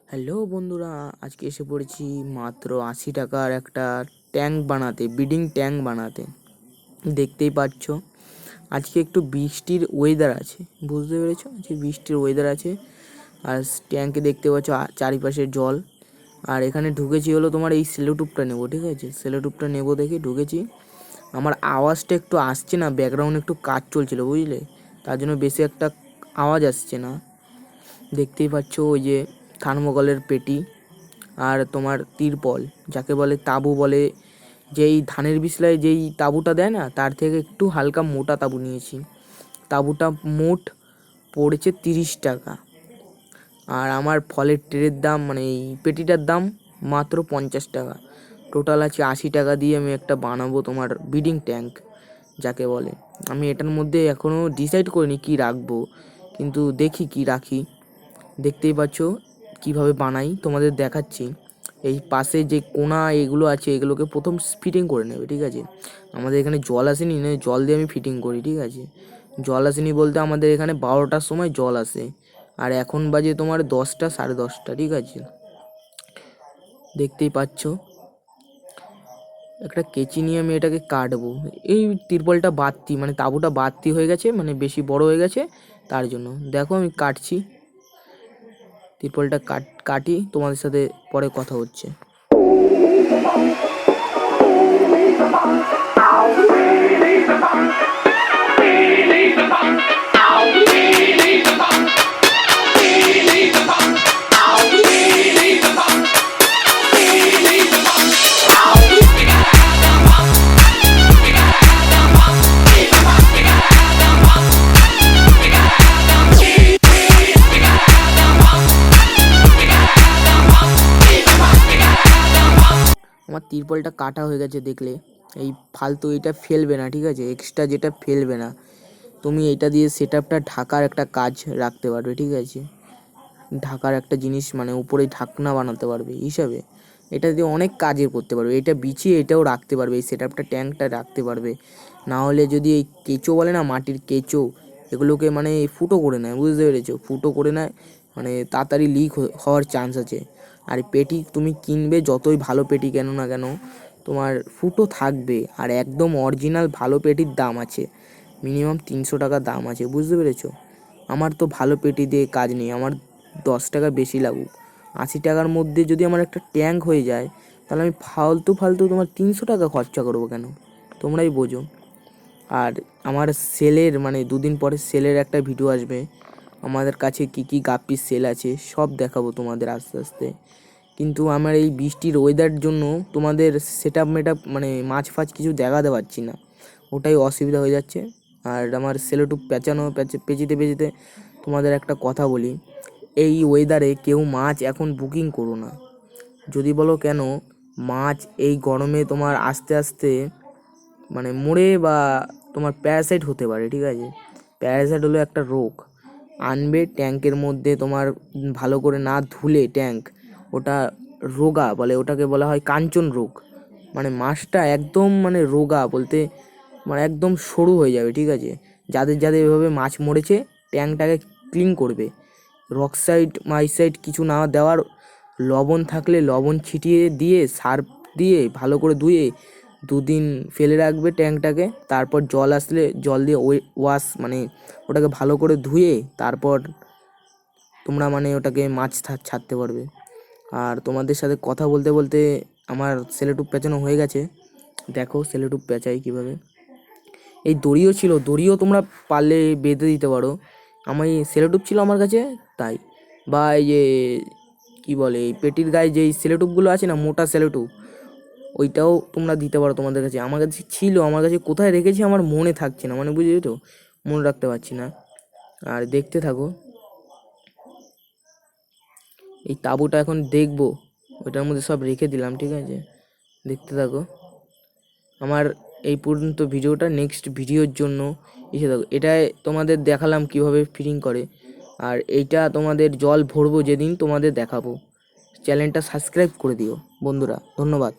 Hello বন্ধুরা, আজকে এসে পড়েছি মাত্র 80 টাকার একটা ট্যাঙ্ক বানাতে, ব্রিডিং ট্যাঙ্ক বানাতে। দেখতেই পাচ্ছ আজকে একটু বৃষ্টির ওয়েদার আছে, বুঝতে পেরেছো? আজকে বৃষ্টির ওয়েদার আছে। আর ট্যাঙ্কে দেখতে পাচ্ছ চারিপাশে জল। আর এখানে ঢুকেছি হলো তোমার এই সেলোটুপটা নেবো, ঠিক আছে? সেলোটুপটা নেবো দেখে ঢুকেছি। আমার আওয়াজটা একটু আসছে না, ব্যাকগ্রাউন্ডে একটু কাজ চলছিল বুঝলে, তার জন্য বেশি একটা আওয়াজ আসছে না। দেখতেই পাচ্ছ ওই যে থার্মোকলের পেটি আর তোমার তিরপল, যাকে বলে তাঁবু বলে, যেই ধানের বিছলায় যেই তাঁবুটা দেয় না, তার থেকে একটু হালকা মোটা তাঁবু নিয়েছি। তাঁবুটা মোট পড়েছে 30 টাকা। আর আমার ফলের ট্রের দাম, মানে এই পেটিটার দাম মাত্র 50 টাকা। টোটাল আছে 80 টাকা দিয়ে আমি একটা বানাবো তোমার ব্রিডিং ট্যাঙ্ক, যাকে বলে। আমি এটার মধ্যে এখনও ডিসাইড করিনি কি রাখবো, কিন্তু দেখি কি রাখি। দেখতেই পাচ্ছ কিভাবে বানাই, তোমাদের দেখাচ্ছি। এই পাশে যে কোনা এগুলো আছে, এগুলোকে প্রথম ফিটিং করে নেবে, ঠিক আছে? আমাদের এখানে জল আসেনি, না জল দিয়ে আমি ফিটিং করি, ঠিক আছে? জল আসেনি বলতে আমাদের এখানে 12টার সময় জল আসে, আর এখন বাজে তোমার 10টা, 10:30, ঠিক আছে? দেখতেই পাচ্ছ একটা কেচি নিয়ে আমি এটাকে কাটবো। এই তিরপলটা বাড়তি, মানে তাঁবুটা বাড়তি হয়ে গেছে, মানে বেশি বড় হয়ে গেছে, তার জন্য দেখো আমি কাটছি। তিরপলটা কাটি, তোমাদের সাথে পরে কথা হচ্ছে। আমার তিরপলটা কাটা হয়ে গেছে দেখলে। এই ফালতু এটা ফেলবে না, ঠিক আছে? এক্সট্রা যেটা ফেলবে না, তুমি এটা দিয়ে সেটআপটা ঢাকার একটা কাজ রাখতে পারবে, ঠিক আছে? ঢাকার একটা জিনিস, মানে উপরে ঢাকনা বানাতে পারবে হিসাবে। এটা দিয়ে অনেক কাজে করতে পারবে, এটা বিছিয়ে এটাও রাখতে পারবে, এই সেটআপটা ট্যাঙ্কটা রাখতে পারবে। না হলে যদি এই কেঁচো বলে না, মাটির কেঁচো, এগুলোকে মানে ফুটো করে নেয়, বুঝতে পেরেছো? ফুটো করে নেয়, মানে তাড়াতাড়ি লিক হওয়ার চান্স আছে। আর পেটি তুমি কিনবে, যতই ভালো পেটি কেন না কেন, তোমার ফুটো থাকবে। আর একদম অরিজিনাল ভালো পেটির দাম আছে, মিনিমাম 300 টাকা দাম আছে, বুঝতে পেরেছো? আমার তো ভালো পেটি দিয়ে কাজ নেই, আমার 10 টাকা বেশি লাগুক। 80 টাকার মধ্যে যদি আমার একটা ট্যাঙ্ক হয়ে যায়, তাহলে আমি ফালতু ফালতু তোমার 300 টাকা খরচা করবো কেন? তোমরাই বোঝো। আর আমার সেলের, মানে 2 দিন পরে সেলের একটা ভিডিও আসবে। আমাদের কাছে কি কি গাপ্পির সেল আছে সব দেখাবো তোমাদের আস্তে আস্তে। কিন্তু আমার এই বৃষ্টির ওয়েদার জন্য তোমাদের সেটআপ মেটআপ, মানে মাছ ফাছ কিছু দেখাতে পারছি না, ওটাই অসুবিধা হয়ে যাচ্ছে। আর আমার সেলোটুপ পেঁচিতে পেঁচিতে তোমাদের একটা কথা বলি, এই ওয়েদারে কেউ মাছ এখন বুকিং করো না। যদি বলো কেন, মাছ এই গরমে তোমার আস্তে আস্তে মানে মরে বা তোমার প্যারাসাইট হতে পারে, ঠিক আছে? প্যারাসাইট হলো একটা রোগ। আনবে ট্যাঙ্কের মধ্যে, তোমার ভালো করে না ধুলে ট্যাঙ্ক, ওটা রোগা বলে, ওটাকে বলা হয় কাঞ্চন রোগ। মানে মাছটা একদম মানে রোগা বলতে, মানে একদম সরু হয়ে যাবে, ঠিক আছে? যাদের যাদের এভাবে মাছ মরেছে, ট্যাঙ্কটাকে ক্লিন করবে। রকসাইড মাইসাইড কিছু না দেওয়ার, লবণ থাকলে লবণ ছিটিয়ে দিয়ে, সার্ফ দিয়ে ভালো করে ধুয়ে 2 দিন ফেলে রাখবে ট্যাঙ্কটাকে। তারপর জল আসলে জল দিয়ে ওয়াশ, মানে ওটাকে ভালো করে ধুয়ে তারপর তোমরা মানে ওটাকে মাছ ছাড়তে পারবে। আর তোমাদের সাথে কথা বলতে বলতে আমার সেলোটুপ পেঁচানো হয়ে গেছে। দেখো সেলোটুপ পেঁচাই কীভাবে। এই দড়িও ছিল, দড়িও তোমরা পারলে বেঁধে দিতে পারো। আমার এই সেলোটুপ ছিল আমার কাছে, তাই। বা এই যে কী বলে, এই পেটির গায়ে যেই সেলোটুপগুলো আছে না, মোটা সেলোটুপ, ওইটাও তোমরা দিতে পারো তোমাদের কাছে। আমার কাছে ছিল, আমার কাছে কোথায় রেখেছি আমার মনে থাকছে না, মানে বুঝলি তো, মনে রাখতে পারছি না। আর দেখতে থাকো, এই তাঁবুটা এখন দেখবো, ওইটার মধ্যে সব রেখে দিলাম, ঠিক আছে? দেখতে থাকো আমার এই পর্যন্ত ভিডিওটা। নেক্সট ভিডিওর জন্য এসে থাকো। এটাই তোমাদের দেখালাম কিভাবে ফিটিং করে, আর এইটা তোমাদের জল ভরবো যেদিন তোমাদের দেখাবো। চ্যানেলটা সাবস্ক্রাইব করে দিও বন্ধুরা, ধন্যবাদ।